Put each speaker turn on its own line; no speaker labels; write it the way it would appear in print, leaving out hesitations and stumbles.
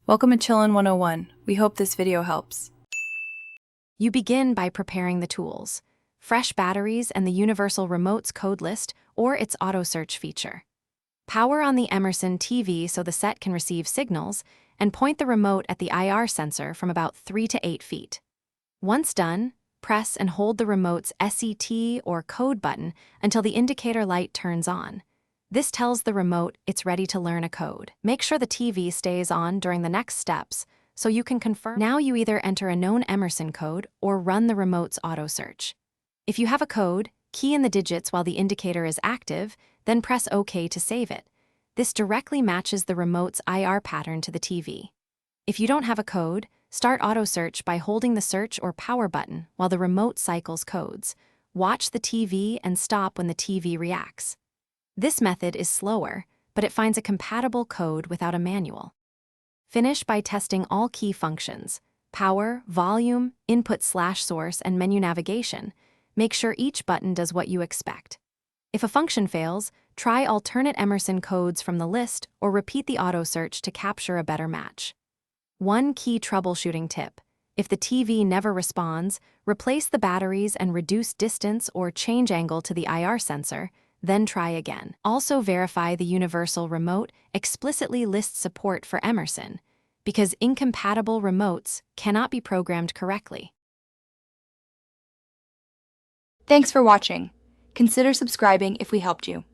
Welcome to Chillin' 101. We hope this video helps.
You begin by preparing the tools: fresh batteries and the universal remote's code list or its auto search feature. Power on the Emerson TV so the set can receive signals, and point the remote at the IR sensor from about 3 to 8 feet. Once done, press and hold the remote's SET or code button until the indicator light turns on. This tells the remote it's ready to learn a code. Make sure the TV stays on during the next steps so you can confirm. Now you either enter a known Emerson code or run the remote's auto search. If you have a code, key in the digits while the indicator is active, then press OK to save it. This directly matches the remote's IR pattern to the TV. If you don't have a code, start auto search by holding the search or power button while the remote cycles codes. Watch the TV and stop when the TV reacts. This method is slower, but it finds a compatible code without a manual. Finish by testing all key functions: power, volume, input/source, and menu navigation. Make sure each button does what you expect. If a function fails, try alternate Emerson codes from the list or repeat the auto search to capture a better match. One key troubleshooting tip: if the TV never responds, replace the batteries and reduce distance or change angle to the IR sensor, then try again. Also verify the universal remote explicitly lists support for Emerson, because incompatible remotes cannot be programmed correctly.
Thanks for watching. Consider subscribing if we helped you.